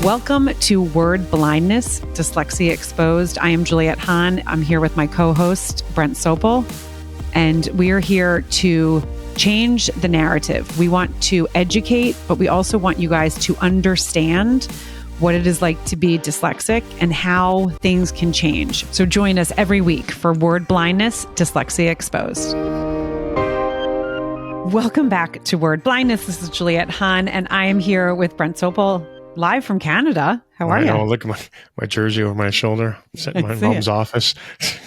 Welcome to Word Blindness, Dyslexia Exposed. I am Juliette Hahn. I'm here with my co-host, Brent Sopel, and we are here to change the narrative. We want to educate, but we also want you guys to understand what it is like to be dyslexic and how things can change. So join us every week for Word Blindness, Dyslexia Exposed. Welcome back to Word Blindness. This is Juliette Hahn, and I am here with Brent Sopel, live from Canada. How are you? I know, look at my jersey over my shoulder. I'm sitting in my mom's office.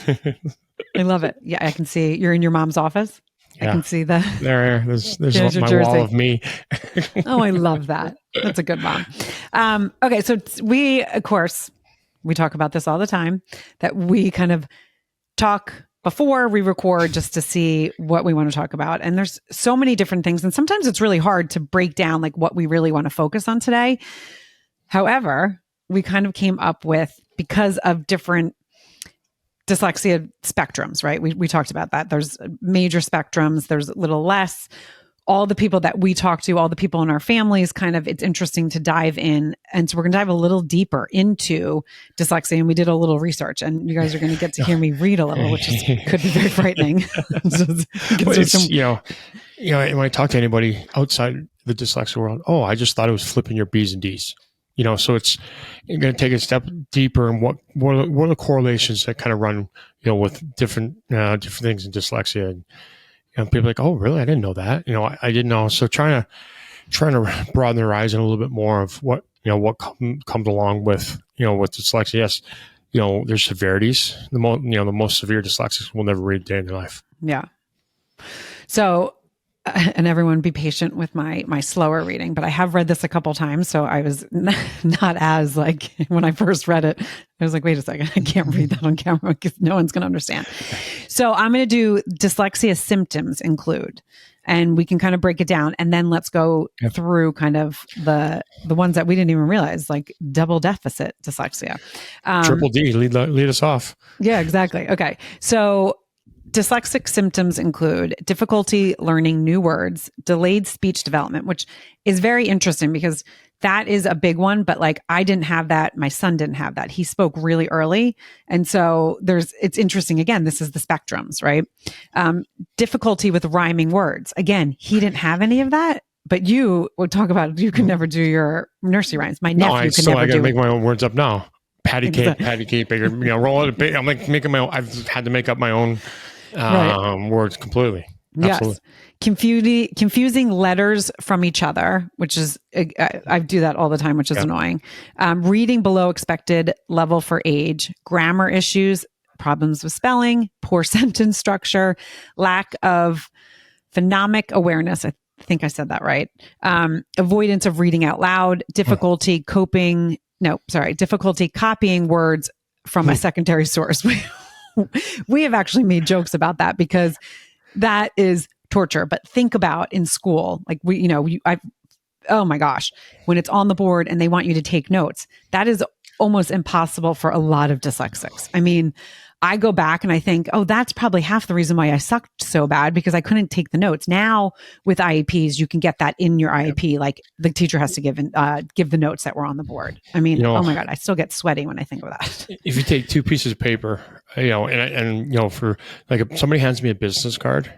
I love it. Yeah, I can see you're in your mom's office. Yeah. I can see the there's my jersey. Wall of me. Oh, I love that. That's a good mom. Okay, so we talk about this all the time, that we kind of talk before we record just to see what we want to talk about. And there's so many different things. And sometimes it's really hard to break down like what we really want to focus on today. However, we kind of came up with, because of different dyslexia spectrums, right? We talked about that. There's major spectrums, there's a little less. All the people that we talk to, all the people in our families, kind of, it's interesting to dive in. And so we're going to dive a little deeper into dyslexia. And we did a little research, and you guys are going to get to hear me read a little, which could be very frightening. When I talk to anybody outside the dyslexia world, I just thought it was flipping your B's and D's. So it's going to take a step deeper, and what are the correlations that kind of run, with different things in dyslexia. And people are like, oh, really? I didn't know that. I didn't know. So trying to broaden their eyes in a little bit more of what comes along with, with dyslexia. Yes, there's severities. The most severe dyslexics will never read a day in their life. Yeah. So, and everyone be patient with my slower reading, but I have read this a couple times. So I was not as like, when I first read it, I was like, wait a second, I can't read that on camera because no one's going to understand. So I'm going to do dyslexia symptoms include, and we can kind of break it down, and then let's go through kind of the ones that we didn't even realize, like double deficit dyslexia. Triple D, lead us off. Yeah, exactly. Okay. So dyslexic symptoms include difficulty learning new words, delayed speech development, which is very interesting because that is a big one. But like, I didn't have that. My son didn't have that. He spoke really early. And so it's interesting. Again, this is the spectrums, right? Difficulty with rhyming words. Again, he didn't have any of that. But you would talk about, you could never do your nursery rhymes. My nephew could never do it. I got to make my own words up now. Patty cake, bigger, roll it. I'm like making my own. I've had to make up my own words completely. Absolutely. Yes. Confusing letters from each other, which is, I do that all the time, which is annoying. Reading below expected level for age, grammar issues, problems with spelling, poor sentence structure, lack of phonemic awareness. I think I said that right. Avoidance of reading out loud, difficulty copying words from a secondary source. We have actually made jokes about that because that is torture. But think about in school, like oh my gosh, when it's on the board and they want you to take notes, that is almost impossible for a lot of dyslexics. I mean, I go back and I think, that's probably half the reason why I sucked so bad, because I couldn't take the notes. Now with IEPs, you can get that in your IEP. Like the teacher has to give the notes that were on the board. I mean, oh my God, I still get sweaty when I think of that. If you take two pieces of paper, for like, if somebody hands me a business card,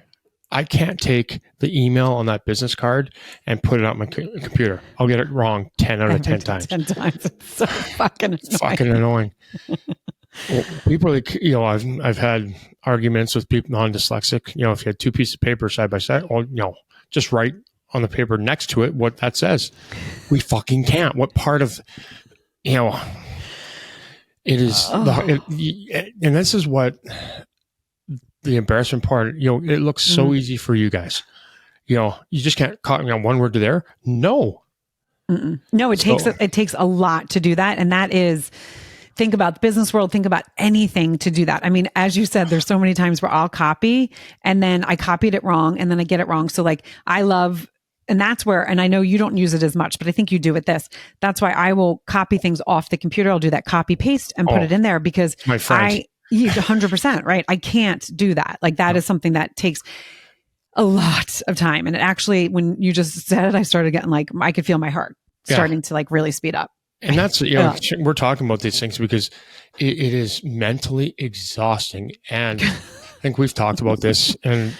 I can't take the email on that business card and put it on my computer. I'll get it wrong 10 out of 10 times. 10 times. It's so fucking annoying. Well, people, I've had arguments with people non-dyslexic. If you had two pieces of paper side by side, just write on the paper next to it what that says. We fucking can't. What part of, it is, and this is what the embarrassment part. It looks so easy for you guys. You just can't copy one word to there. No, no, it takes a lot to do that, and that is. Think about the business world, think about anything to do that. I mean, as you said, there's so many times where I'll copy and then I copied it wrong and then I get it wrong. So like and that's where, and I know you don't use it as much, but I think you do with this. That's why I will copy things off the computer. I'll do that copy paste and put it in there because my friend. 100%, right? I can't do that. Like that is something that takes a lot of time. And it actually, when you just said it, I started getting like, I could feel my heart starting to like really speed up. And that's, we're talking about these things because it is mentally exhausting. And I think we've talked about this, and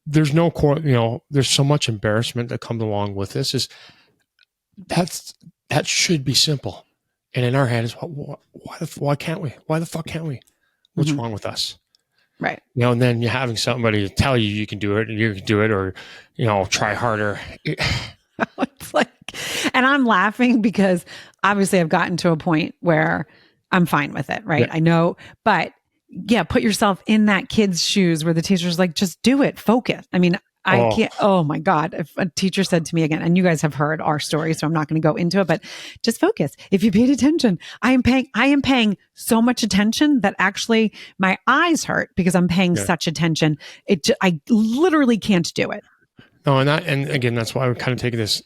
there's no there's so much embarrassment that comes along with this. That should be simple. And in our head is, why can't we? Why the fuck can't we? What's wrong with us? Right. And then you're having somebody tell you can do it, and you can do it, or, try harder. It's like, and I'm laughing because obviously I've gotten to a point where I'm fine with it, right? Yeah. I know, but put yourself in that kid's shoes where the teacher's like, just do it, focus. I mean, I can't, oh my God. If a teacher said to me again, and you guys have heard our story, so I'm not going to go into it, but just focus. If you paid attention, I am paying so much attention that actually my eyes hurt because I'm paying such attention. I literally can't do it. No, and again, that's why we're kind of taking this,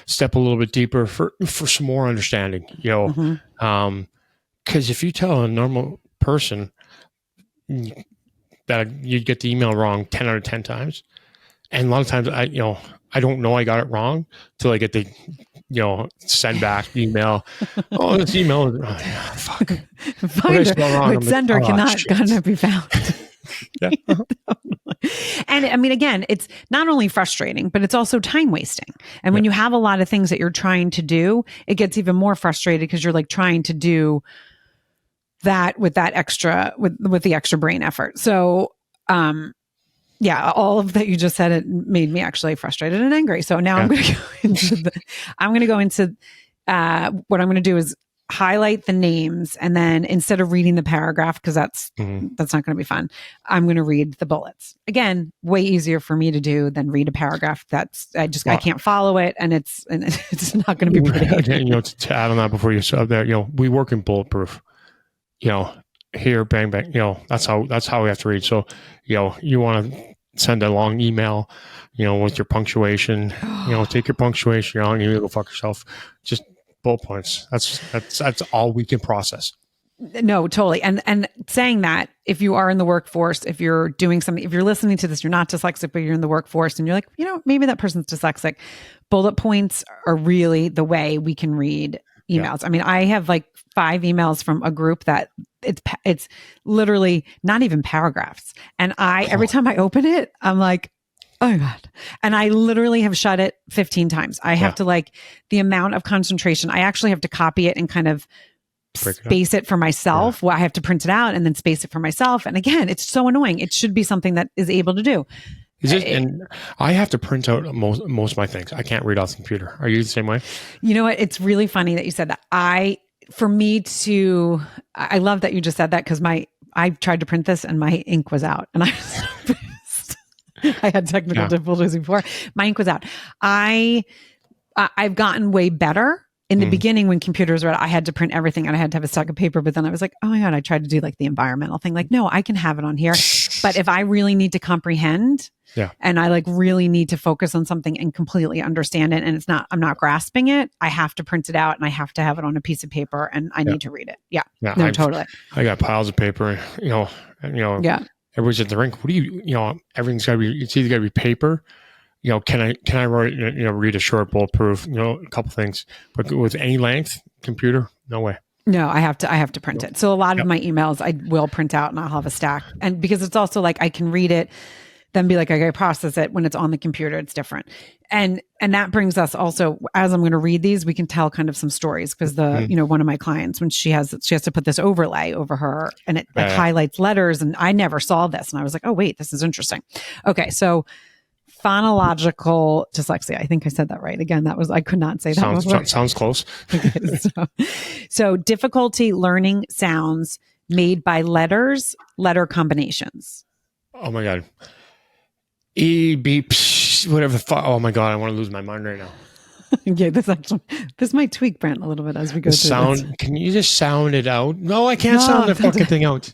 step a little bit deeper for some more understanding, because if you tell a normal person that you get the email wrong 10 out of 10 times, and a lot of times I don't know I got it wrong till I get the, send back email. Oh, this email is, fuck. Finder with sender cannot be found. And I mean, again, it's not only frustrating, but it's also time wasting. And when you have a lot of things that you're trying to do, it gets even more frustrated because you're like trying to do that with that extra, with the extra brain effort. So, all of that you just said, it made me actually frustrated and angry. So now I'm going to go into what I'm going to do is highlight the names, and then instead of reading the paragraph, because that's not going to be fun, I'm going to read the bullets. Again, way easier for me to do than read a paragraph. I can't follow it, and it's not going to be pretty. Again, to add on that before you sub there, we work in bulletproof. Here, bang bang. That's how we have to read. So, you want to send a long email, with your punctuation. Take your punctuation out, and you go fuck yourself. Just bullet points. That's all we can process. No, totally. And saying that, if you are in the workforce, if you're doing something, if you're listening to this, you're not dyslexic, but you're in the workforce and you're like, maybe that person's dyslexic. Bullet points are really the way we can read emails. I mean, I have like 5 emails from a group that it's literally not even paragraphs. And every time I open it, I'm like, oh my God. And I literally have shut it 15 times. I have to the amount of concentration, I actually have to copy it and kind of space it for myself. Well, I have to print it out and then space it for myself. And again, it's so annoying. It should be something that is able to do. And I have to print out most of my things. I can't read off the computer. Are you the same way? You know what? It's really funny that you said that. I love that you just said that, because I tried to print this and my ink was out, and I had technical difficulties before. My ink was out. I've gotten way better. In the beginning, when computers were out, I had to print everything and I had to have a stack of paper. But then I was like, oh my God, I tried to do like the environmental thing. Like, no, I can have it on here. But if I really need to comprehend and I really need to focus on something and completely understand it, and I'm not grasping it, I have to print it out and I have to have it on a piece of paper and I need to read it. Totally. I got piles of paper, everybody's at the rink. What do everything's gotta be, it's either gotta be paper. Can I write, read a short bulletproof, a couple things, but with any length computer, no way. No, I have to print it. So a lot of my emails I will print out and I'll have a stack. And because it's also like, I can read it, then be like, okay, process it. When it's on the computer, it's different. And that brings us also, as I'm going to read these, we can tell kind of some stories, because one of my clients, when she has to put this overlay over her, and it highlights letters, and I never saw this. And I was like, oh wait, this is interesting. Okay. So phonological dyslexia. I think I said that right. Again, I could not say that. Sounds close. Okay, so difficulty learning sounds made by letter combinations. Oh my God. E, B, psh, whatever the fuck. Oh my God, I want to lose my mind right now. Yeah, this might tweak Brent a little bit as we go through this. Can you just sound it out? No, I can't sound the fucking thing out.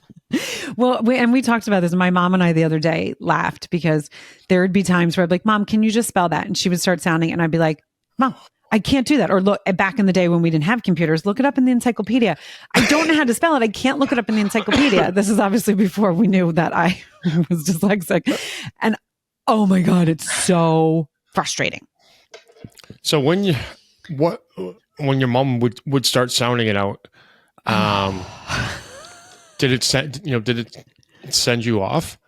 Well, we talked about this. My mom and I the other day laughed because there would be times where I'd be like, Mom, can you just spell that? And she would start sounding, and I'd be like, Mom, I can't do that. Or look, back in the day when we didn't have computers, look it up in the encyclopedia. I don't know how to spell it. I can't look it up in the encyclopedia. This is obviously before we knew that I was dyslexic. And oh my God, it's so frustrating. So when what when your mom would start sounding it out, did it send you off?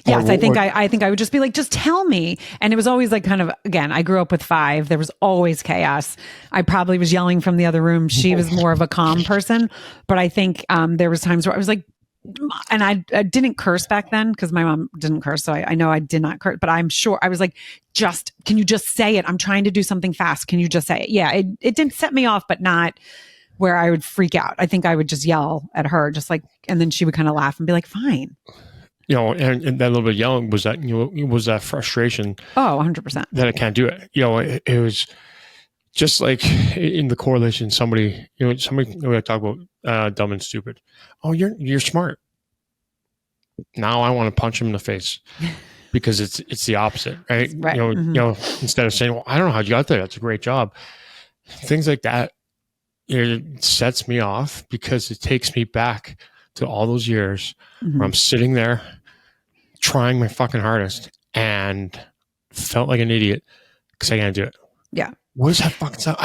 Yes, I think I would just be like, just tell me. And it was always like kind of, again, I grew up with 5. There was always chaos. I probably was yelling from the other room. She was more of a calm person, but I think there was times where I was like, and I didn't curse back then because my mom didn't curse. So I know I did not curse, but I'm sure I was like, can you just say it? I'm trying to do something fast. Can you just say it? Yeah, it didn't set me off, but not where I would freak out. I think I would just yell at her, just like, and then she would kind of laugh and be like, fine. And that little bit of yelling was that, was that frustration. Oh, 100%. That I can't do it. It was just like in the correlation, somebody we talk about dumb and stupid. Oh, you're smart. Now I want to punch him in the face because it's the opposite, right? Right. Instead of saying, well, I don't know how you got there. That's a great job. Things like that, it sets me off because it takes me back to all those years where I'm sitting there trying my fucking hardest and felt like an idiot because I can't do it. Yeah. What does that fucking sound?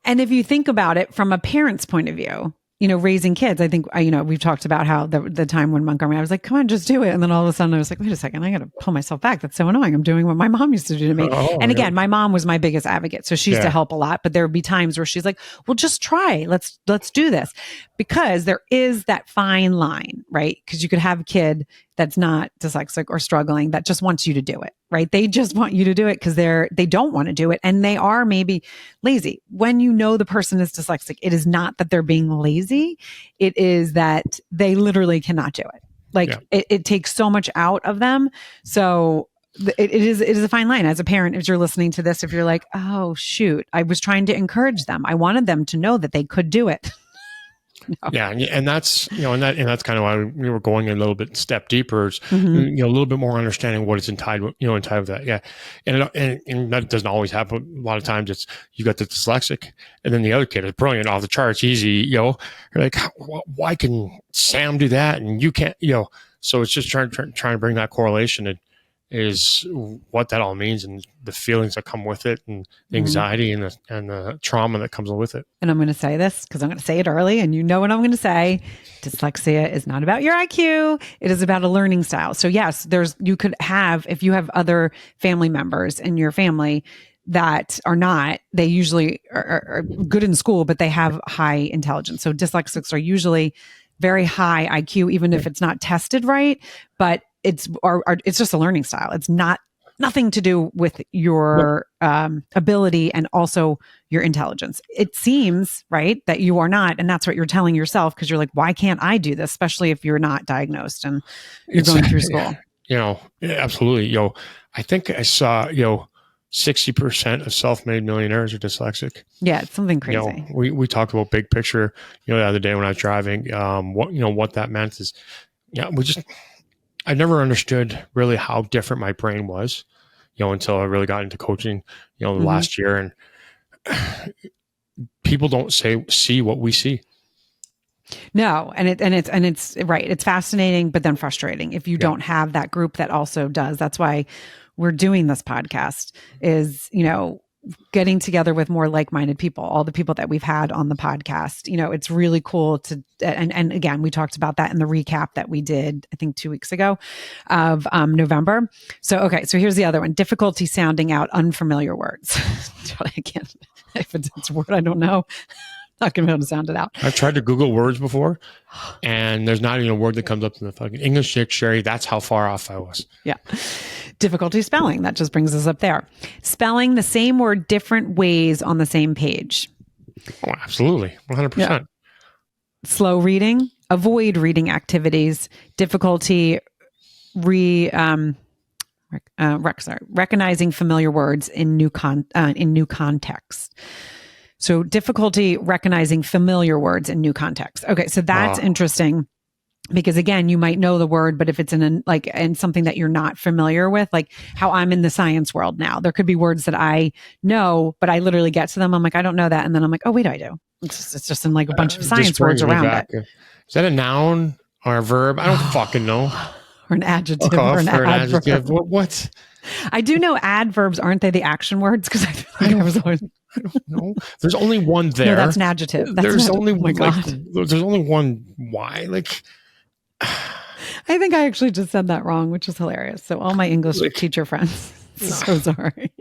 And if you think about it from a parent's point of view, raising kids, I think, we've talked about how the time when Montgomery, I was like, come on, just do it. And then all of a sudden I was like, wait a second, I got to pull myself back. That's so annoying. I'm doing what my mom used to do to me. And again, my mom was my biggest advocate. So she used to help a lot, but there would be times where she's like, well, just try, let's do this, because there is that fine line, right? Because you could have a kid that's not dyslexic or struggling that just wants you to do it, right? They just want you to do it because they don't want to do it. And they are maybe lazy. When the person is dyslexic, it is not that they're being lazy. It is that they literally cannot do it. Like it takes so much out of them. So it is a fine line as a parent. As you're listening to this, if you're like, oh shoot, I was trying to encourage them. I wanted them to know that they could do it. No. Yeah, and that's that's kind of why we were going a little bit step deeper, a little bit more understanding what is entitled with that. Yeah, and that doesn't always happen. A lot of times it's you got the dyslexic, and then the other kid is brilliant, off the charts, easy. You're like, why can Sam do that and you can't? So it's just trying to bring that correlation and is what that all means and the feelings that come with it and the anxiety and the trauma that comes with it. And I'm going to say this because I'm going to say it early and what I'm going to say. Dyslexia is not about your IQ. It is about a learning style. So yes, you could have, if you have other family members in your family that are not, they usually are good in school, but they have high intelligence. So dyslexics are usually very high IQ, even if it's not tested right, but it's just a learning style. It's nothing to do with your ability and also your intelligence. It seems right that you are not, and that's what you're telling yourself because you're like, why can't I do this? Especially if you're not diagnosed and you're going through school. Absolutely. I think I saw 60% of self-made millionaires are dyslexic. Yeah, it's something crazy. We talked about big picture. The other day when I was driving, what that meant is, I never understood really how different my brain was, until I really got into coaching, the last year. And people don't see what we see. No, and it's right. It's fascinating, but then frustrating if you don't have that group that also does. That's why we're doing this podcast is, getting together with more like-minded people, all the people that we've had on the podcast. It's really cool to, and again, we talked about that in the recap that we did, I think 2 weeks ago of November. So here's the other one. Difficulty sounding out unfamiliar words. Again, if it's a word I don't know, not going to be able to sound it out. I've tried to Google words before and there's not even a word that comes up in the fucking English dictionary. That's how far off I was. Yeah. Difficulty spelling. That just brings us up there. Spelling the same word different ways on the same page. Oh, absolutely. 100%. Yeah. Slow reading, avoid reading activities, difficulty recognizing familiar words in new context. So difficulty recognizing familiar words in new context. Okay, so that's interesting. Because again, you might know the word, but if it's in something that you're not familiar with, like how I'm in the science world now, there could be words that I know, but I literally get to them. I'm like, I don't know that. And then I'm like, oh, wait, I do. It's just in like a bunch of science words around it. Is that a noun or a verb? I don't fucking know. Or an adjective or an adverb. What? I do know adverbs, aren't they the action words? Because I feel like I was always. I don't know. There's only one there. No, that's an adjective. There's only oh my like God. there's only one why. Like I think I actually just said that wrong, which is hilarious. So all my English teacher friends, so sorry.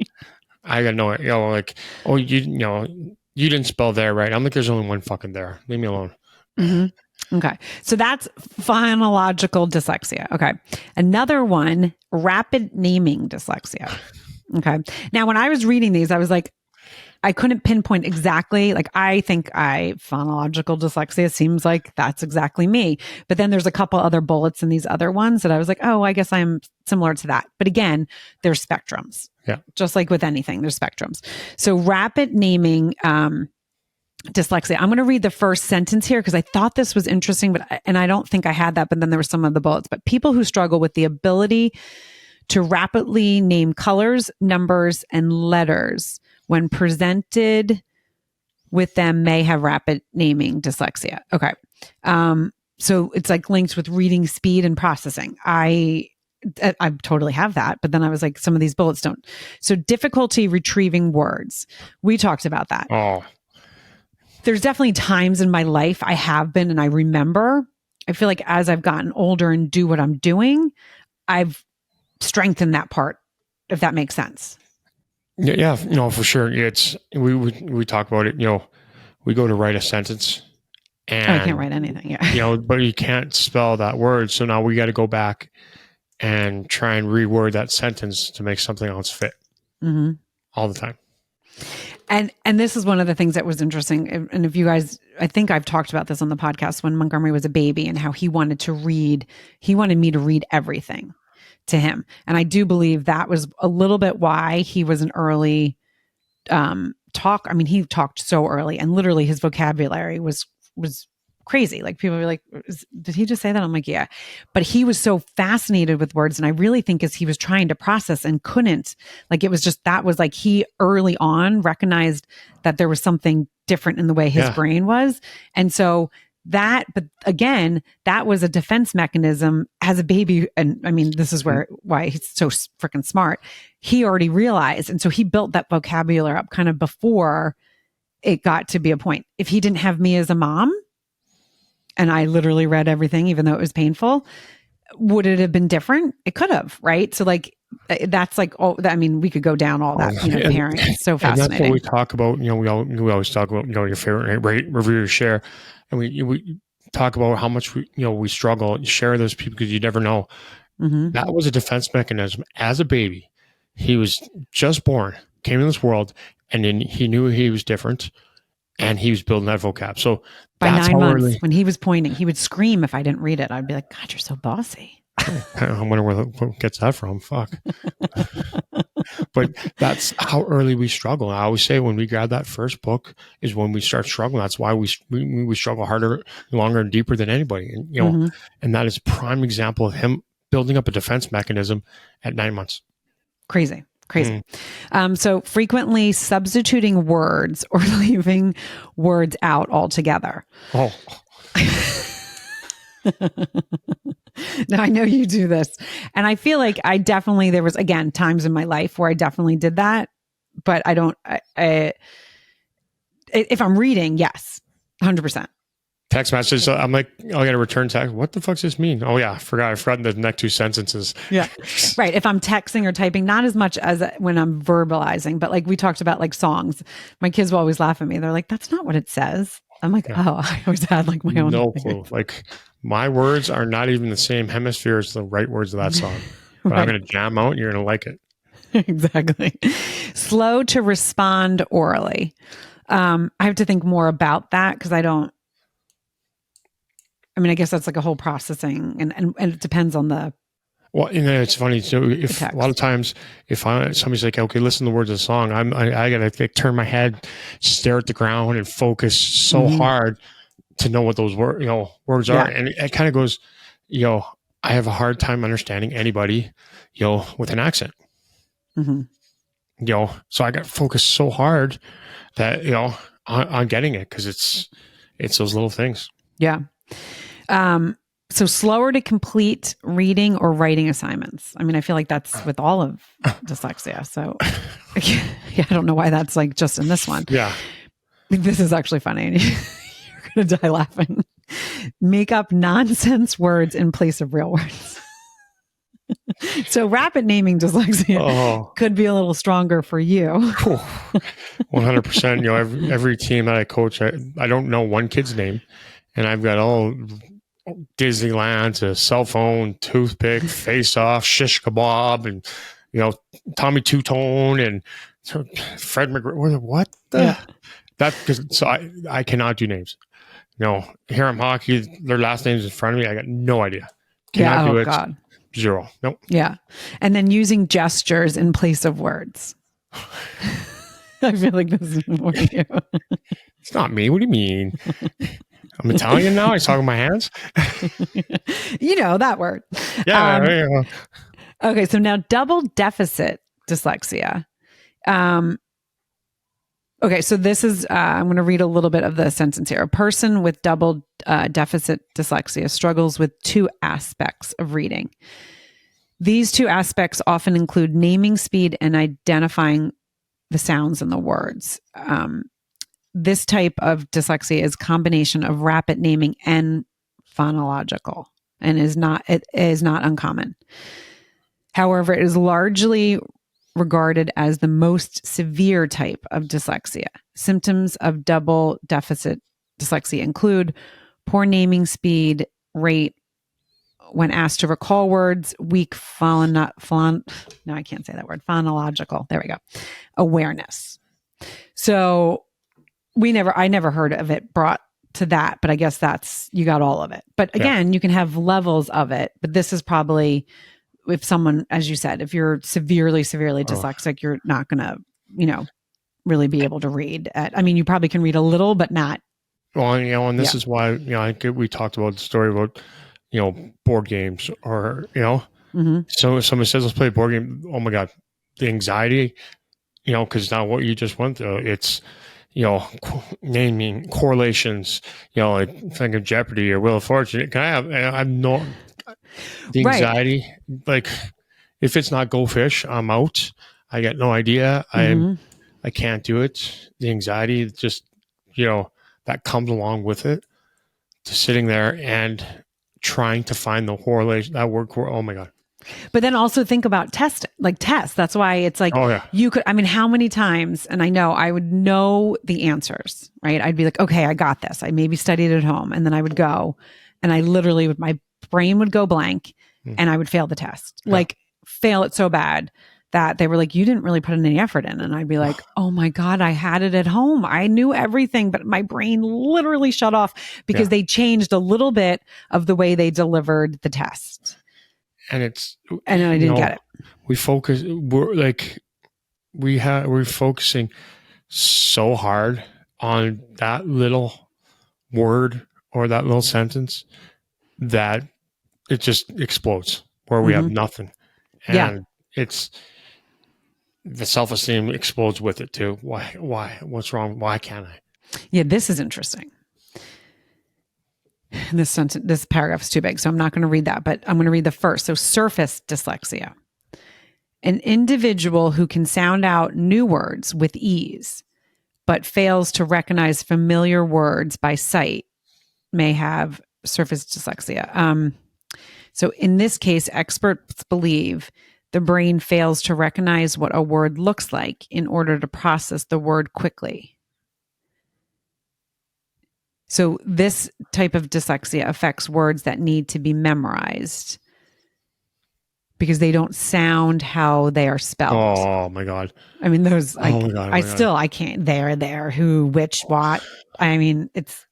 I got no, like, oh, you didn't spell there right. I'm like, there's only one fucking there. Leave me alone. Mm-hmm. Okay. So that's phonological dyslexia. Okay. Another one, rapid naming dyslexia. Okay. Now, when I was reading these, I was like, I couldn't pinpoint exactly. Like, I think phonological dyslexia seems like that's exactly me. But then there's a couple other bullets in these other ones that I was like, oh, I guess I'm similar to that. But again, there's spectrums. Yeah. Just like with anything, there's spectrums. So rapid naming, dyslexia. I'm going to read the first sentence here because I thought this was interesting, and I don't think I had that, but then there were some of the bullets. But people who struggle with the ability to rapidly name colors, numbers, and letters when presented with them may have rapid naming dyslexia. Okay. So it's like linked with reading speed and processing. I totally have that, but then I was like, some of these bullets don't. So difficulty retrieving words. We talked about that. Oh, there's definitely times in my life I have been, and I remember, I feel like as I've gotten older and do what I'm doing, I've strengthened that part, if that makes sense. Yeah, for sure. It's, we talk about it, we go to write a sentence and I can't write anything. Yeah. But you can't spell that word. So now we got to go back and try and reword that sentence to make something else fit all the time. And this is one of the things that was interesting. And if you guys, I think I've talked about this on the podcast when Montgomery was a baby and how he wanted me to read everything to him. And I do believe that was a little bit why he was an early talk. I mean, he talked so early, and literally his vocabulary was crazy. Like, people were like, did he just say that? I'm like, yeah. But he was so fascinated with words. And I really think as he was trying to process and couldn't, like, it was just, that was like, he early on recognized that there was something different in the way his brain was. And so but again, that was a defense mechanism as a baby. And I mean, this is why he's so freaking smart. He already realized. And so he built that vocabulary up kind of before it got to be a point. If he didn't have me as a mom, and I literally read everything, even though it was painful, would it have been different? It could have, right? So like, that's like, I mean, we could go down all that, parenting. It's so fascinating. And that's what we talk about. We always talk about, your favorite rate, review, share. And we talk about how much we struggle and share those people because you never know. Mm-hmm. That was a defense mechanism. As a baby, he was just born, came in this world, and then he knew he was different. And he was building that vocab. So by 9 months, when he was pointing, he would scream if I didn't read it. I'd be like, God, you're so bossy. I wonder where gets that from. Fuck. But that's how early we struggle. I always say when we grab that first book is when we start struggling. That's why we struggle harder, longer, and deeper than anybody. And and that is a prime example of him building up a defense mechanism at 9 months. Crazy. So frequently substituting words or leaving words out altogether. Oh. Now, I know you do this, and I feel like there was, again, times in my life where I definitely did that, but if I'm reading, yes, 100%. Text message. I'm like, I got to return text. What the fuck does this mean? Oh yeah, I forgot the next 2 sentences. Yeah. Right. If I'm texting or typing, not as much as when I'm verbalizing, but like we talked about, like songs, my kids will always laugh at me. They're like, that's not what it says. I'm like, oh, I always had like my own. No clue. Like, my words are not even the same hemisphere as the right words of that song. But right. I'm going to jam out and you're going to like it. Exactly. Slow to respond orally. I have to think more about that because I guess that's like a whole processing, and it depends on the. Well, it's funny. So if a lot of times, if somebody's like, okay, listen to the words of the song, I gotta turn my head, stare at the ground, and focus so hard to know what those words are, and it kind of goes, I have a hard time understanding anybody, with an accent. So I got to focus so hard that on getting it because it's those little things. Yeah. So slower to complete reading or writing assignments. I mean, I feel like that's with all of dyslexia. So yeah, I don't know why that's like just in this one. Yeah. This is actually funny. You're going to die laughing. Make up nonsense words in place of real words. So rapid naming dyslexia could be a little stronger for you. 100%. You know, every team that I coach, I don't know one kid's name, and I've got all Disneyland to cell phone, toothpick, face off, shish kebab, and you know, Tommy Two Tone and Fred McGregor. What the? Yeah. That because so I cannot do names. No, Harem Hockey, their last names in front of me. I got no idea. Cannot do it. God. Zero. Nope. Yeah. And then using gestures in place of words. I feel like this is more you. It's not me. What do you mean? I'm Italian now. I talk with my hands. You know that word. Yeah. Yeah. Okay. So now double deficit dyslexia. Okay, so this is, I'm going to read a little bit of the sentence here. A person with double deficit dyslexia struggles with two aspects of reading. These two aspects often include naming speed and identifying the sounds in the words. This type of dyslexia is a combination of rapid naming and phonological, and it is not uncommon. However, it is largely regarded as the most severe type of dyslexia. Symptoms of double deficit dyslexia include poor naming speed, rate when asked to recall words, weak I can't say that word, phonological, there we go, awareness. So I never heard of it brought to that, but I guess you got all of it. But again, you can have levels of it, but this is probably, if someone, as you said, if you're severely dyslexic, you're not going to, really be able to read. You probably can read a little, but not. Well, and this is why, we talked about the story about, board games or, so if someone says, let's play a board game. Oh my God, the anxiety, because now what you just went through, it's, naming correlations, like think of Jeopardy or Wheel of Fortune. I have no, the anxiety, like if it's not Go Fish, I'm out. I got no idea. I can't do it. The anxiety just, that comes along with it, to sitting there and trying to find the correlation, that word, oh my God. But then also think about tests. That's why it's like, you could, how many times, and I know I would know the answers, right? I'd be like, okay, I got this. I maybe studied at home, and then I would go and I literally my brain would go blank and I would fail the test, fail it so bad that they were like, you didn't really put in any effort in. And I'd be like, oh my God, I had it at home. I knew everything, but my brain literally shut off because they changed a little bit of the way they delivered the test. And I didn't get it. We're focusing so hard on that little word or that little sentence that it just explodes where we have nothing. And it's the self-esteem explodes with it too. Why? What's wrong? Why can't I? Yeah, this is interesting. This paragraph is too big, so I'm not going to read that, but I'm going to read the first. So surface dyslexia. An individual who can sound out new words with ease, but fails to recognize familiar words by sight may have surface dyslexia. So in this case, experts believe the brain fails to recognize what a word looks like in order to process the word quickly. So this type of dyslexia affects words that need to be memorized because they don't sound how they are spelled. Oh my God. Those, I can't, there, who, which, what. It's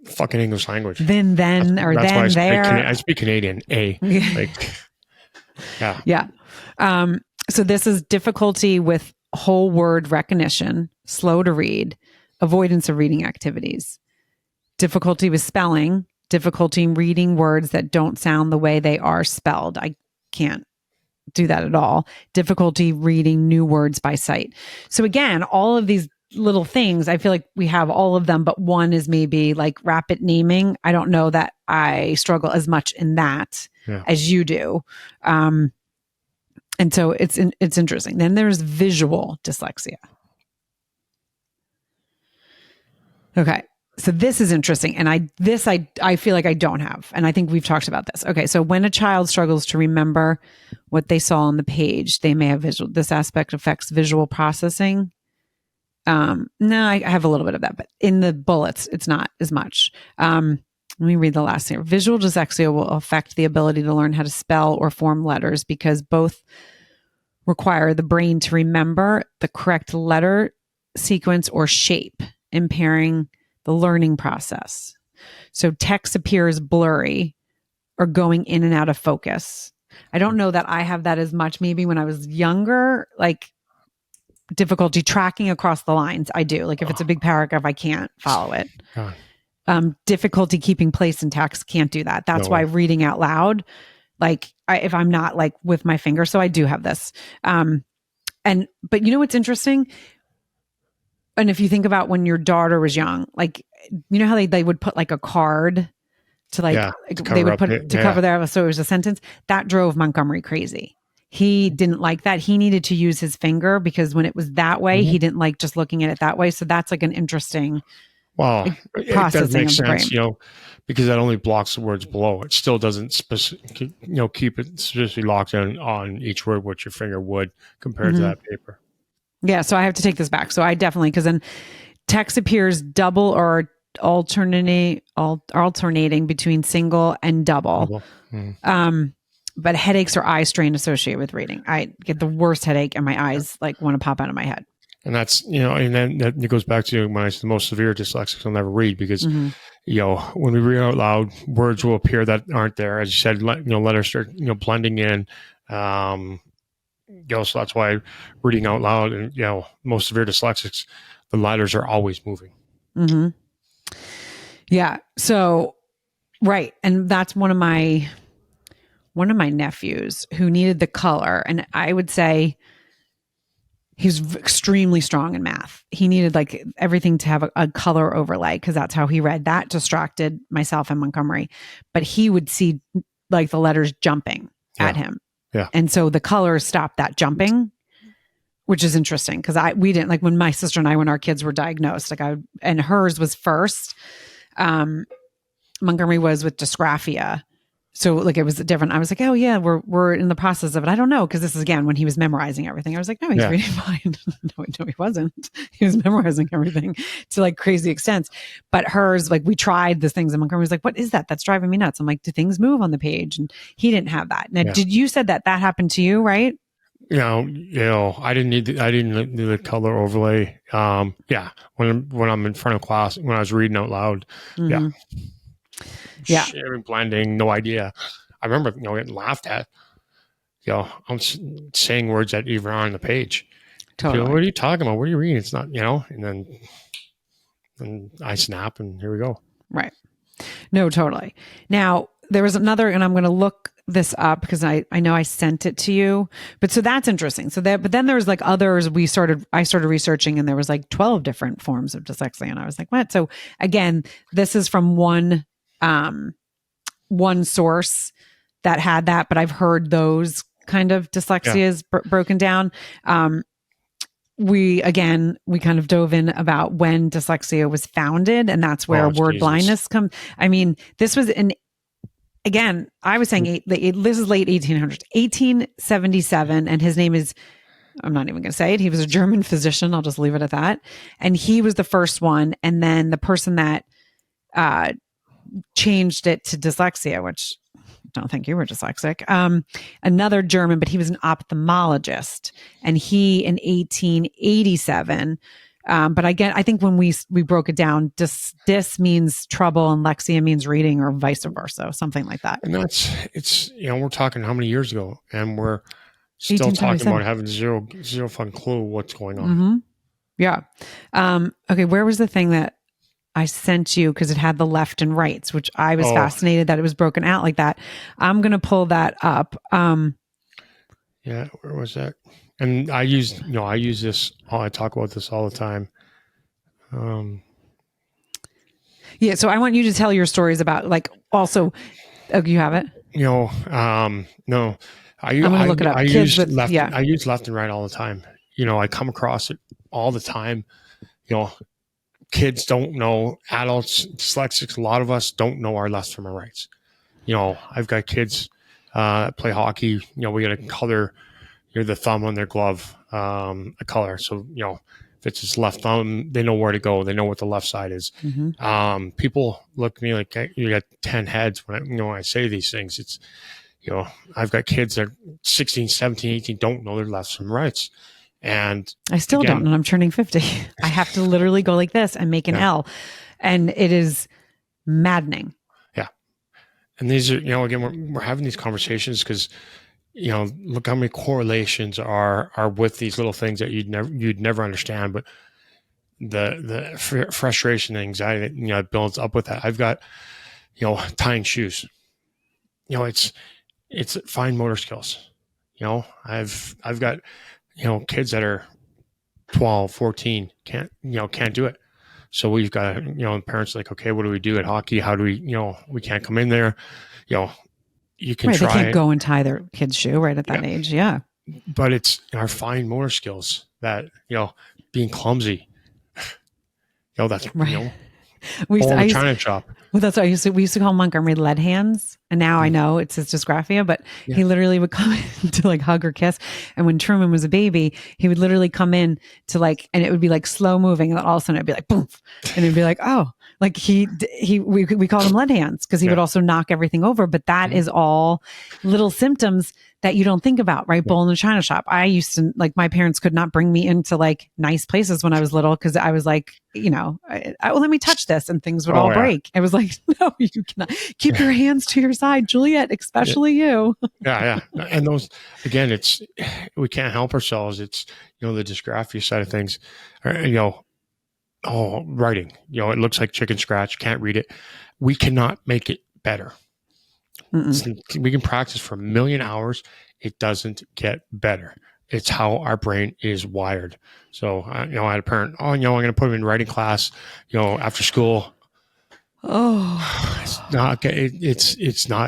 fucking English language. Then, or that's then, why there. I speak Canadian, yeah. Yeah. So this is difficulty with whole word recognition, slow to read, avoidance of reading activities, difficulty with spelling, difficulty reading words that don't sound the way they are spelled. I can't do that at all. Difficulty reading new words by sight. So again, all of these little things. I feel like we have all of them, but one is maybe like rapid naming. I don't know that I struggle as much in that as you do. And so it's interesting. Then there's visual dyslexia. Okay. So this is interesting. And I feel like I don't have. And I think we've talked about this. Okay. So when a child struggles to remember what they saw on the page, they may have this aspect affects visual processing. No, I have a little bit of that, but in the bullets, it's not as much. Let me read the last thing. Visual dyslexia will affect the ability to learn how to spell or form letters because both require the brain to remember the correct letter sequence or shape, impairing the learning process. So text appears blurry or going in and out of focus. I don't know that I have that as much. Maybe when I was younger, like difficulty tracking across the lines. I do. Like if it's a big paragraph, I can't follow it. Difficulty keeping place in text, can't do that. That's why reading out loud, like if I'm not like with my finger. So I do have this. But you know what's interesting? And if you think about when your daughter was young, like, you know how they would put like a card to like, they would put it to cover there. So it was a sentence that drove Montgomery crazy. He didn't like that. He needed to use his finger because when it was that way, he didn't like just looking at it that way. So that's like an interesting processing of the brain. You know, because that only blocks the words below. It still doesn't keep it specifically locked in on each word, which your finger would compared to that paper. Yeah, so I have to take this back. So I definitely, because then text appears double or alternating between single and double. But headaches or eye strain associated with reading. I get the worst headache and my eyes like want to pop out of my head. And that's, and then that goes back to when I say the most severe dyslexics will never read because, when we read out loud, words will appear that aren't there. As you said, letters start, blending in. So that's why reading out loud and, most severe dyslexics, the letters are always moving. Yeah. So, right. And that's one of my nephews who needed the color. And I would say he's extremely strong in math. He needed like everything to have a color overlay because that's how he read. That distracted myself and Montgomery. But he would see like the letters jumping at him. Yeah. And so the colors stopped that jumping, which is interesting because we didn't like when my sister and I, when our kids were diagnosed, and hers was first. Montgomery was with dysgraphia. So like it was different. I was like, oh yeah, we're in the process of it. I don't know. Cause this is again, when he was memorizing everything, I was like, no, he's reading fine. No, he wasn't. He was memorizing everything to like crazy extents. But hers, like we tried these things and Montgomery was like, what is that? That's driving me nuts. I'm like, do things move on the page? And he didn't have that. Now, did you said that happened to you, right? I didn't need the color overlay. When I'm in front of class, when I was reading out loud, sharing, blending, no idea. I remember, getting laughed at. I'm saying words that even are on the page. Totally. What are you talking about? What are you reading? It's not, and then I snap and here we go. Right. No, totally. Now there was another, and I'm going to look this up because I know I sent it to you, but so that's interesting. But then there was like others I started researching and there was like 12 different forms of dyslexia. And I was like, what? So again, this is from one source that had that, but I've heard those kind of dyslexias broken down. We kind of dove in about when dyslexia was founded, and that's where word blindness comes. I mean, this was again, I was saying this is late 1800s, 1877, and his name is, I'm not even going to say it. He was a German physician. I'll just leave it at that. And he was the first one. And then the person that changed it to dyslexia, which I don't think you were dyslexic, another German, but he was an ophthalmologist. And he in 1887, but again, I think when we broke it down, dys means trouble and lexia means reading or vice versa, something like that. And it's we're talking how many years ago, and we're still talking about having zero fucking clue what's going on. Yeah. Okay. Where was the thing that I sent you? Because it had the left and rights, which I was fascinated that it was broken out like that. I'm going to pull that up. Where was that? And I use this. I talk about this all the time. Yeah. So I want you to tell your stories about like also, oh, you have it? No, I'm going to look it up. I Kids use with, left, yeah. I use left and right all the time. I come across it all the time. Kids don't know, adults, dyslexics, a lot of us don't know our lefts from our rights. I've got kids that play hockey. We got to color the thumb on their glove a color. So, if it's his left thumb, they know where to go. They know what the left side is. Mm-hmm. People look at me like you got 10 heads when I say these things. It's, I've got kids that are 16, 17, 18, don't know their lefts from rights. And I still don't, and I'm turning 50. I have to literally go like this and make an L. And it is maddening. Yeah. And these are, again, we're having these conversations because, look how many correlations are with these little things that you'd never understand. But the frustration and anxiety that, builds up with that. I've got, tying shoes. It's fine motor skills. I've got, kids that are 12, 14, can't do it. So we've got, parents are like, okay, what do we do at hockey? How do we, we can't come in there. You can try. They can't go and tie their kid's shoe right at that age. Yeah. But it's our fine motor skills that, being clumsy, that's, right. the China shop. Well, that's what we used to call Montgomery lead hands. And now I know it's his dysgraphia, but he literally would come in to like hug or kiss. And when Truman was a baby, he would literally come in to like, and it would be like slow moving. And then all of a sudden it'd be like, boom. And it'd be like, oh, like we called him lead hands because he would also knock everything over. But that is all little symptoms that you don't think about, right? Bull in the China shop. I used to, like, my parents could not bring me into like nice places when I was little because I was like, well, let me touch this and things would all break. I was like, no, you cannot. Keep your hands to your side, Juliet, especially you. Yeah. And those, again, we can't help ourselves. It's, the dysgraphia side of things, writing, it looks like chicken scratch, can't read it. We cannot make it better. We can practice for 1,000,000 hours. It doesn't get better. It's how our brain is wired. So, I had a parent, I'm going to put him in writing class, after school. Oh, it's not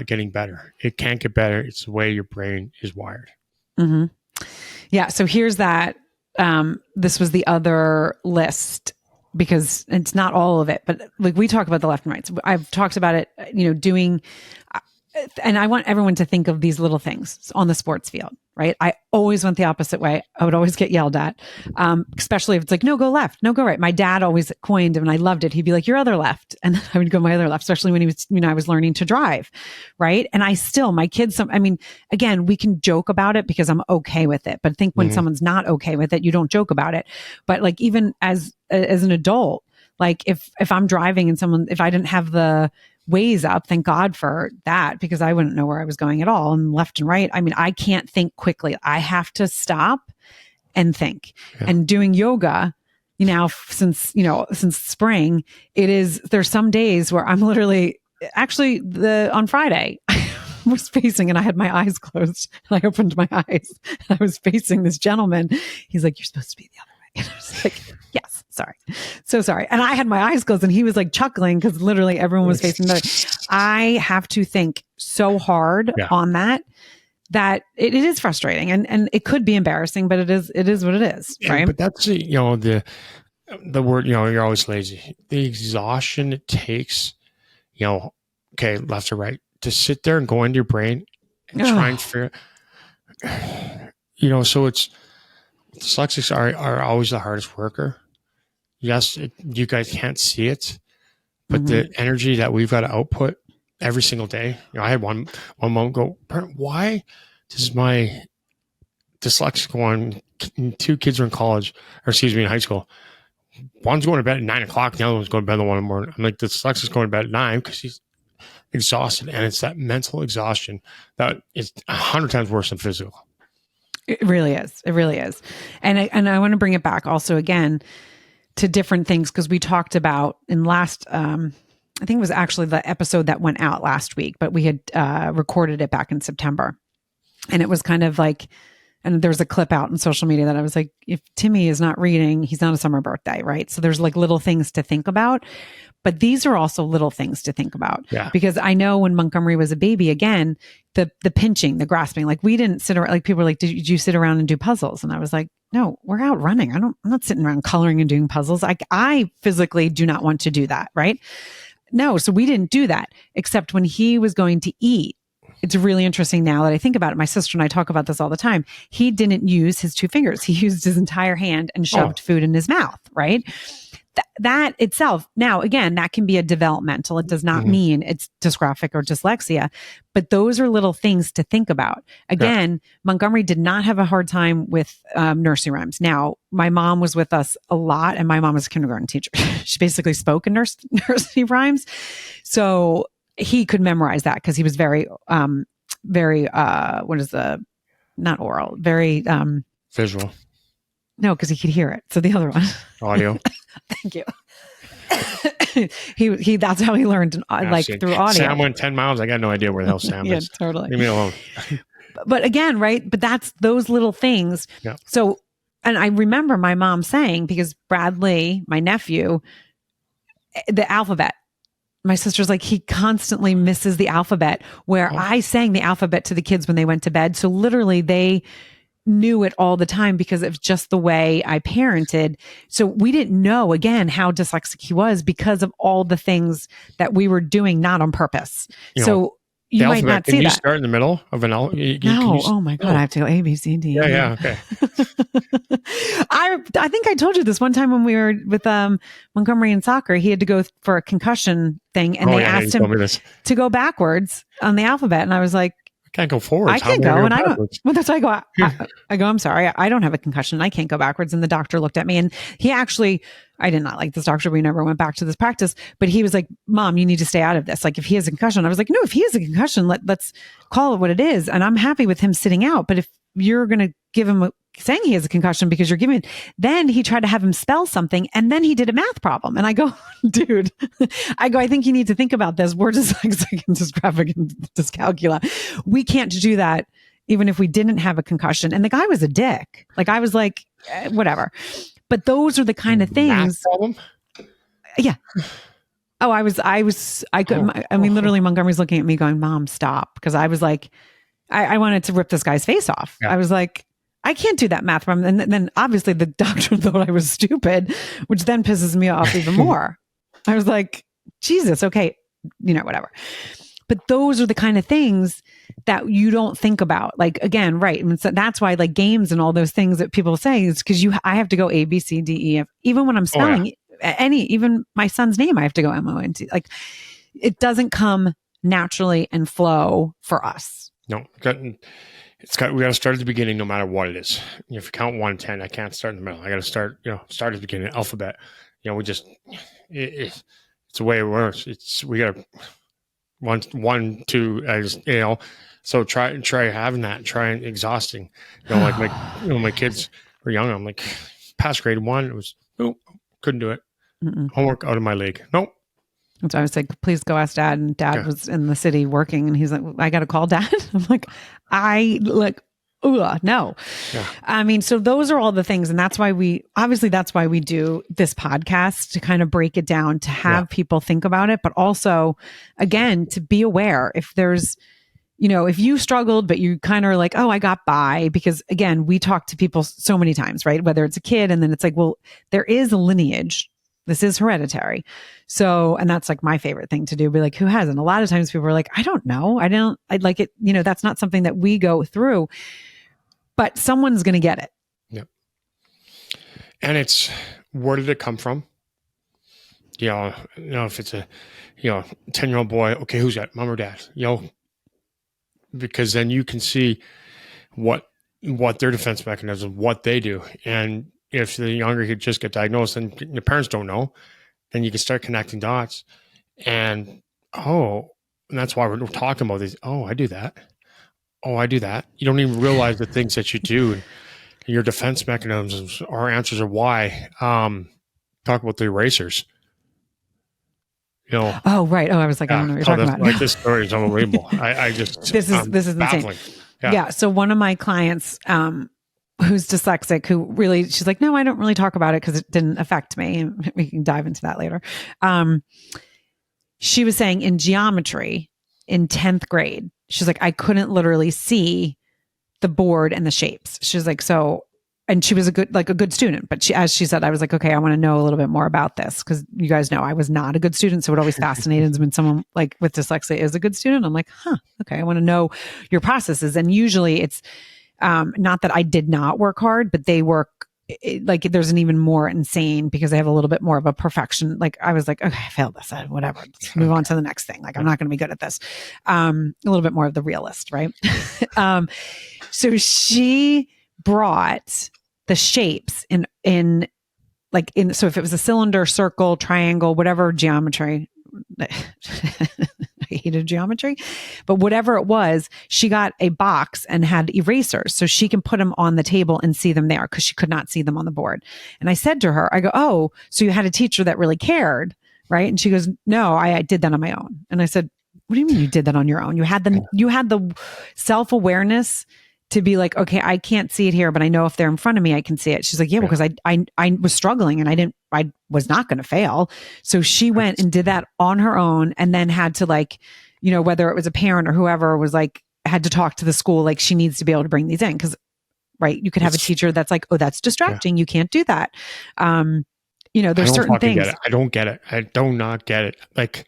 getting better. It can't get better. It's the way your brain is wired. Mm-hmm. Yeah. So here's that. This was the other list because it's not all of it, but like we talk about the left and right. So I've talked about it, doing, and I want everyone to think of these little things on the sports field, right? I always went the opposite way. I would always get yelled at, especially if it's like, no, go left, no, go right. My dad always coined, and I loved it. He'd be like, your other left. And then I would go my other left, especially when I was learning to drive. Right. And my kids, again, we can joke about it because I'm okay with it. But I think when someone's not okay with it, you don't joke about it. But like, even as an adult, like if I'm driving and if I didn't have the Waze up, thank God for that, because I wouldn't know where I was going at all. And left and right, I can't think quickly. I have to stop and think. And doing yoga, since spring, there's some days where I'm literally, actually on Friday, I was facing, and I had my eyes closed, and I opened my eyes, and I was facing this gentleman. He's like, you're supposed to be the other way. And I was like, yes, sorry. So sorry. And I had my eyes closed, and he was like chuckling because literally everyone was facing the I have to think so hard on that it is frustrating, and it could be embarrassing, but it is what it is. Right. But that's, the word, you're always lazy. The exhaustion it takes, okay, left or right, to sit there and go into your brain and try and figure, so it's, dyslexics are always the hardest worker. Yes, you guys can't see it, but the energy that we've got to output every single day. I had one mom go, why does my dyslexic one, 2 kids are in college, or excuse me, in high school. One's going to bed at 9 o'clock. The other one's going to bed at 1 in the morning. I'm like, the dyslexic's going to bed at 9 because he's exhausted. And it's that mental exhaustion that is 100 times worse than physical. It really is. It really is. And I want to bring it back also again to different things, because we talked about in last, I think it was actually the episode that went out last week, but we had recorded it back in September. And it was kind of like, And there's a clip out in social media that I was like, if Timmy is not reading, he's not a summer birthday, right? So there's like little things to think about. But these are also little things to think about. Yeah. Because I know when Montgomery was a baby, again, the pinching, the grasping, like we didn't sit around, like people were like, did you sit around and do puzzles? And I was like, no, we're out running. I'm not sitting around coloring and doing puzzles. I physically do not want to do that. Right. No. So we didn't do that, except when he was going to eat. It's really interesting now that I think about it. My sister and I talk about this all the time. He didn't use his 2 fingers. He used his entire hand and shoved food in his mouth. Right. That itself, now again, that can be a developmental. It does not mean it's dysgraphic or dyslexia, but those are little things to think about. Again, Montgomery did not have a hard time with nursery rhymes. Now, my mom was with us a lot, and my mom was a kindergarten teacher. She basically spoke in nursery rhymes, so he could memorize that because he was very, what is the, not oral, very visual. No, because he could hear it. So the other one, audio. Thank you. he that's how he learned, like through audio. Sam went 10 miles. I got no idea where the hell Sam is. Yeah, totally. Leave me alone. But again, right? But that's those little things. Yeah. So, and I remember my mom saying, because Bradley, my nephew, the alphabet, my sister's like, he constantly misses the alphabet, where I sang the alphabet to the kids when they went to bed. So literally they knew it all the time because of just the way I parented. So we didn't know, again, how dyslexic he was because of all the things that we were doing, not on purpose. So you might not see that. Can you start in the middle of an alphabet? No. Oh my God. I have to go A, B, C, D. Yeah. Okay. I think I told you this one time when we were with Montgomery in soccer. He had to go for a concussion thing, and they asked him to go backwards on the alphabet. And I was like, can't go forward. I can't go, and I don't. Well, that's why I go. I go. I'm sorry, I don't have a concussion. I can't go backwards. And the doctor looked at me, and he actually, I did not like this doctor. We never went back to this practice, but he was like, "Mom, you need to stay out of this. Like, if he has a concussion," I was like, "No, if he has a concussion, let's call it what it is." And I'm happy with him sitting out. But if you're going to give him saying he has a concussion because you're giving it, then he tried to have him spell something, and then he did a math problem. And I go, dude, I think you need to think about this. We're dyslexic and dysgraphic and dyscalculia. We can't do that even if we didn't have a concussion. And the guy was a dick. Like, I was like, whatever. But those are the kind of things. Math problem? Yeah. Oh, I mean, literally Montgomery's looking at me going, Mom, stop. Because I was like, I wanted to rip this guy's face off. Yeah. I was like, I can't do that math problem. And then obviously the doctor thought I was stupid, which then pisses me off even more. I was like, Jesus, okay, whatever. But those are the kind of things that you don't think about. Like, again, right. And so that's why, like, games and all those things that people say is because I have to go A, B, C, D, E, F. Even when I'm spelling even my son's name, I have to go MONT. Like, it doesn't come naturally and flow for us. No, we got to start at the beginning, no matter what it is. If you count 1 to 10, I can't start in the middle. I got to start at the beginning, alphabet. It's the way it works. We got one, two, so try having that, try exhausting. Like my kids were young. I'm like, past grade 1, it was, couldn't do it. Homework out of my league. Nope. So I was like, please go ask Dad. And Dad was in the city working, and he's like, I got to call Dad. I'm like, no. Yeah. I mean, so those are all the things. And that's why we do this podcast, to kind of break it down, to have people think about it, but also, again, to be aware if there's, if you struggled, but you kind of are like, oh, I got by, because again, we talk to people so many times, right? Whether it's a kid, and then it's like, well, there is a lineage. This is hereditary. So, and that's like my favorite thing to do. Be like, who hasn't? A lot of times people are like, I don't know. I'd like it. That's not something that we go through, but someone's going to get it. Yep. And it's, where did it come from? If it's a, 10-year-old boy, okay, who's that? Mom or dad? Because then you can see what their defense mechanism, what they do. And if the younger kid just get diagnosed and the parents don't know, then you can start connecting dots. And that's why we're talking about these. Oh, I do that. Oh, I do that. You don't even realize the things that you do. And your defense mechanisms, our answers are why. Talk about the erasers. Oh, right. Oh, I was like, I don't know what you're talking about. Like, this story is unbelievable. I just, this is insane. baffling. Yeah. So one of my clients, who's dyslexic, who really, she's like, no, I don't really talk about it because it didn't affect me. And we can dive into that later. She was saying in geometry in 10th grade, she's like, I couldn't literally see the board and the shapes. She's like, so, and she was a good student, but as she said, I was like, okay, I want to know a little bit more about this. Cause you guys know I was not a good student. So it always fascinated when someone like with dyslexia is a good student. I'm like, okay, I want to know your processes. And usually it's, not that I did not work hard, but they work like there's an even more insane because they have a little bit more of a perfection. Like I was like, okay, I failed this, whatever. Let's move on to the next thing. Like I'm not going to be good at this. A little bit more of the realist, right? So she brought the shapes so if it was a cylinder, circle, triangle, whatever geometry, I hated geometry, but whatever it was, she got a box and had erasers so she can put them on the table and see them there because she could not see them on the board. And I said to her, I go, oh, so you had a teacher that really cared, right? And she goes, no, I did that on my own. And I said, what do you mean you did that on your own? You had the self-awareness to be like, okay, I can't see it here, but I know if they're in front of me, I can see it. She's like, yeah, because I was struggling and I was not going to fail. So she went and did that on her own and then had to like, whether it was a parent or whoever was like, had to talk to the school, like she needs to be able to bring these in. Cause right. You could have a teacher that's like, oh, that's distracting. Yeah. You can't do that. There's certain things. I don't get it. I do not get it. Like,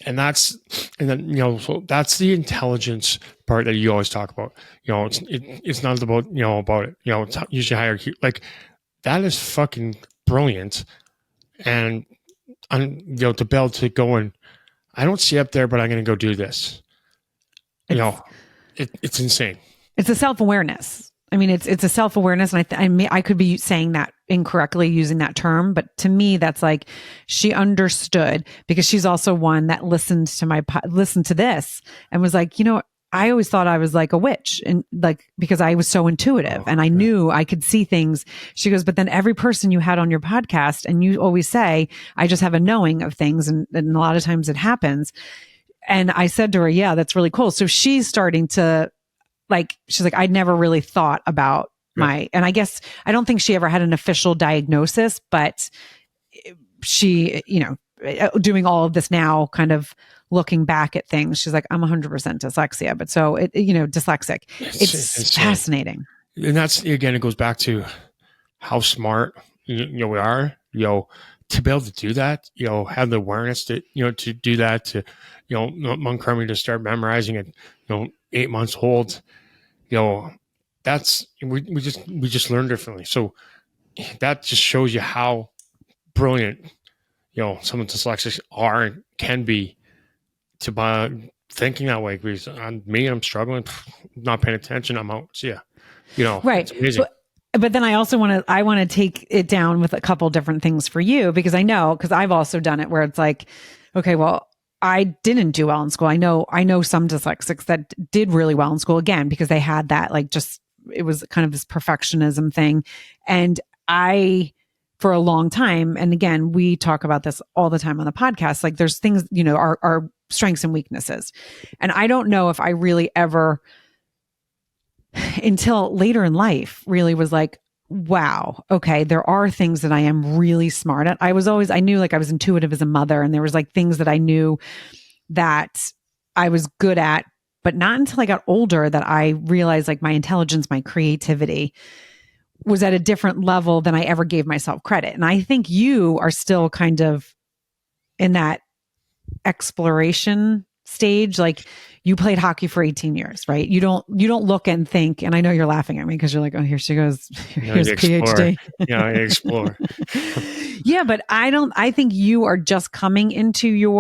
and that's the intelligence part that you always talk about. It's not about, about it. It's usually hierarchy. Like that is fucking brilliant. And, to be able to go and I don't see up there, but I'm going to go do this. It's insane. It's a self-awareness. I mean, it's a self-awareness. And I could be saying that incorrectly using that term, but to me, that's like, she understood because she's also one that listened to this and was like, I always thought I was like a witch and like, because I was so intuitive and I knew I could see things. She goes, but then every person you had on your podcast and you always say, I just have a knowing of things. And a lot of times it happens. And I said to her, yeah, that's really cool. So she's starting to she's like, I'd never really thought about and I guess, I don't think she ever had an official diagnosis, but she, doing all of this now, kind of looking back at things, she's like, I'm 100% dyslexia, but so dyslexic. It's fascinating. And that's, again, it goes back to how smart, we are, to be able to do that, have the awareness to, to do that, to, Montgomery to start memorizing at, 8 months old, that's, we just learn differently. So that just shows you how brilliant, some of the dyslexics are and can be to thinking that way. Because I'm struggling, not paying attention. I'm out. So yeah, right. It's amazing. But then I also want to take it down with a couple different things for you, because because I've also done it where it's like, okay, well, I didn't do well in school. I know some dyslexics that did really well in school, again, because they had that, it was kind of this perfectionism thing. And for a long time, and again, we talk about this all the time on the podcast, like there's things, our strengths and weaknesses. And I don't know if I really ever, until later in life, really was like, wow, okay, there are things that I am really smart at. I knew I was intuitive as a mother, and there was things that I knew that I was good at, but not until I got older that I realized my intelligence, my creativity was at a different level than I ever gave myself credit. And I think you are still kind of in that exploration stage. You played hockey for 18 years, right? You don't look and think, and I know you're laughing at me because you're like, oh, here she goes. Here's PhD. Yeah, I explore. Yeah, but I think you are just coming into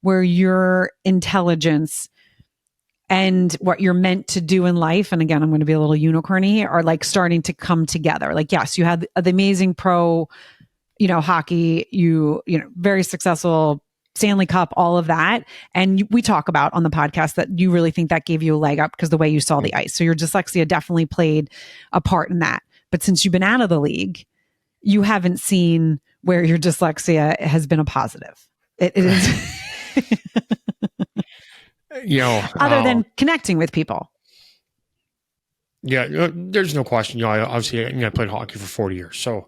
where your intelligence and what you're meant to do in life. And again, I'm going to be a little unicorny here, are starting to come together. Yes, you had the amazing pro, hockey, very successful Stanley Cup, all of that. And we talk about on the podcast that you really think that gave you a leg up because the way you saw the ice. So your dyslexia definitely played a part in that. But since you've been out of the league, you haven't seen where your dyslexia has been a positive. It is. Other than connecting with people. Yeah, there's no question. I obviously, I played hockey for 40 years. So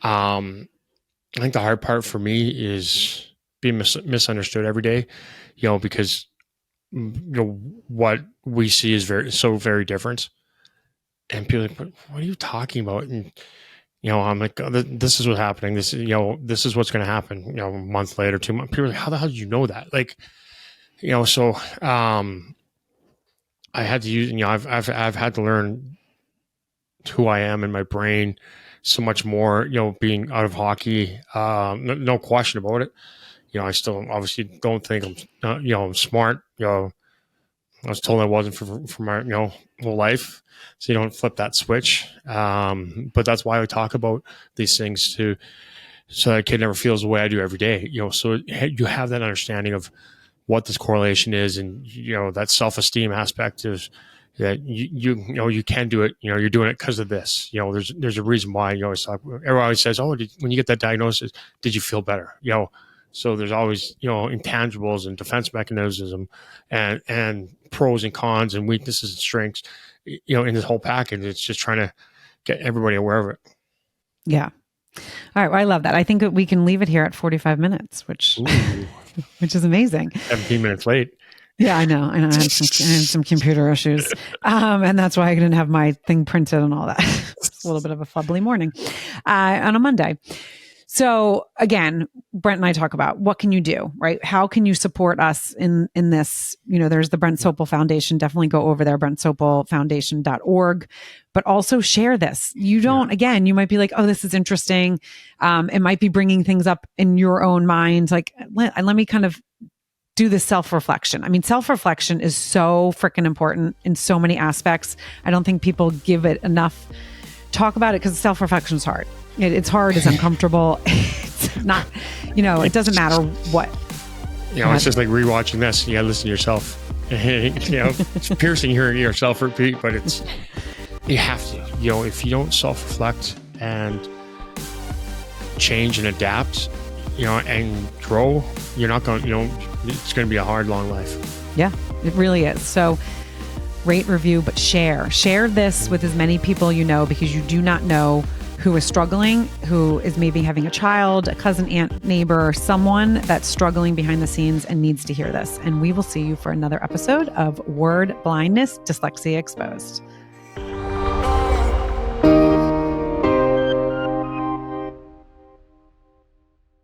I think the hard part for me is being misunderstood every day, because what we see is very different. And people are like, what are you talking about? And, I'm like, oh, this is what's happening. This is what's going to happen, a month later, 2 months. People are like, how the hell did you know that? Like, so I had to use, I've had to learn who I am in my brain so much more, being out of hockey, no question about it. I still obviously don't think I'm smart. I was told I wasn't for my, whole life. So you don't flip that switch. But that's why I talk about these things so that a kid never feels the way I do every day. So you have that understanding of what this correlation is, and that self-esteem aspect is that you can do it. You're doing it because of this. There's a reason why. Everyone always says, "Oh, when you get that diagnosis, did you feel better?" So there's always intangibles and defense mechanism, and pros and cons and weaknesses and strengths. In this whole package, it's just trying to get everybody aware of it. Yeah. All right. Well, I love that. I think that we can leave it here at 45 minutes, which is amazing. 17 minutes late. Yeah, I know. I had some computer issues. And that's why I didn't have my thing printed and all that. It's a little bit of a fubbly morning on a Monday. So again, Brent and I talk about what can you do, right? How can you support us in this? There's the Brent Sopel Foundation. Definitely go over there, brentsopelfoundation.org, but also share this. Again, you might be like, oh, this is interesting. It might be bringing things up in your own mind. Like, let me kind of do this self-reflection. I mean, self-reflection is so freaking important in so many aspects. I don't think people give it enough talk about it because self-reflection is hard. It's hard. It's uncomfortable. It's not, it doesn't matter what. It's just like rewatching this. You got to listen to yourself. It's piercing hearing yourself repeat, but you have to. If you don't self-reflect and change and adapt, and grow, you're not going. It's going to be a hard, long life. Yeah, it really is. So, rate, review, but share this with as many people because you do not know who is struggling, who is maybe having a child, a cousin, aunt, neighbor, someone that's struggling behind the scenes and needs to hear this. And we will see you for another episode of Word Blindness, Dyslexia Exposed.